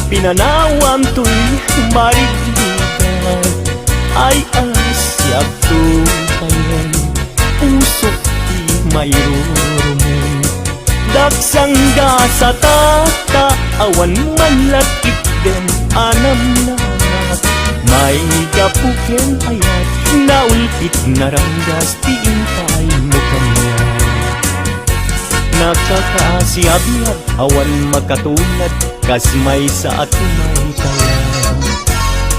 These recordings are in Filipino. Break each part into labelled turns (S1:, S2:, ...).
S1: pinanawam to'y marignigan. Ay asyak tukayan, usok di mayroon. Dagsangga sa tata, awan man lakit den anam na. May kapuken ayat, naulpit na ranggas, tiintay mo kanya. Nakakasiabyad, awan makatulad, kas may sa atumay kaya.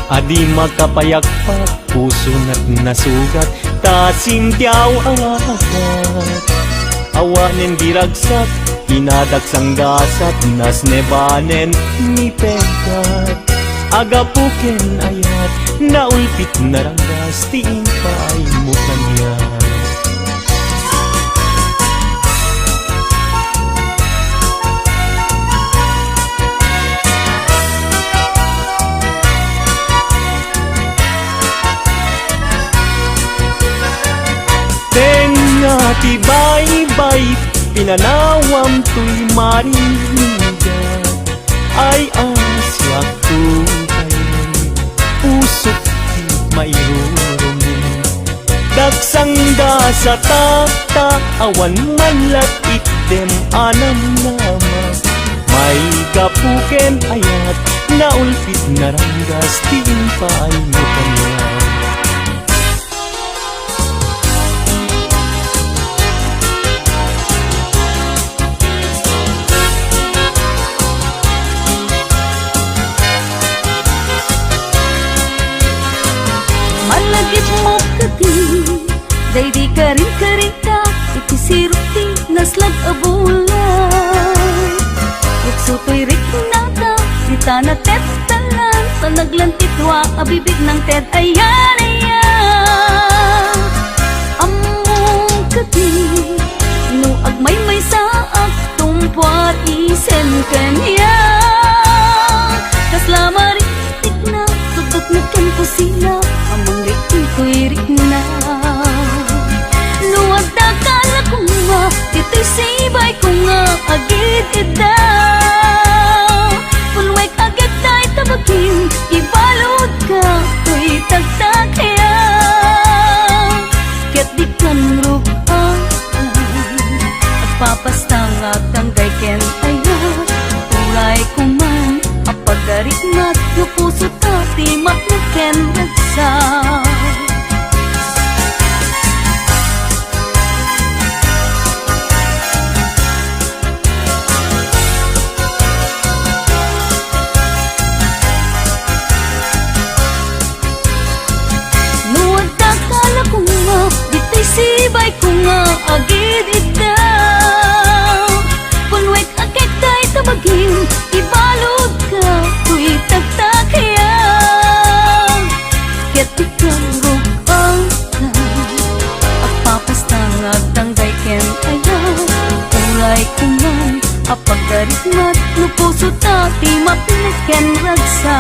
S1: Adi makapayakpak, puso na't nasugat, tasintiyaw awagat. Awanin diragsak, inadaksang gasat, nas nebanen ni pegat. Agapuken ayat, naulpit na ranggas, tiintay mo kanya. Tibay-bay, pinanawam to'y marinigan. Ay asyak tukayan, usok di mayroon. Dagsangga sa tata, awan man lakit dem anam nama. May kapuken ayat, naulpit na ranggas, tiintay mo kanya.
S2: Malagip mo kati, day di karing-karing ka, ikisiruti, naslag abula. Iksutoy rik na ka, kita na tetalan, sa naglantitwa, abibig ng ted, ayan, ayan. Among kati, nuag may sa aktumpwat isen kanya. Kaslamari, tik na, tutok na ken ko sila, amang rikin ko'y rik na. Luwag na kala ko nga, ito'y sibay ko nga, agit idaw. Pulwek agad na'y tabagin, ibalod ka, ko'y tagtag kaya. Ket di kan rupan, at papastang at ang gayken ayan. Ulay ko man, apagarik mat, no puso tati matnuken nagsa. Nuwag takala ko nga, dito'y sibay ko nga, agid idaw. Punwek agad tayo tabagin, ibalod ka, ko'y tagtag kaya. Ket ikang rupang ka, at papastang agtanggay ken ayaw. Ulay kuman, apagarit mat, no puso tati mapinig ken ragsa.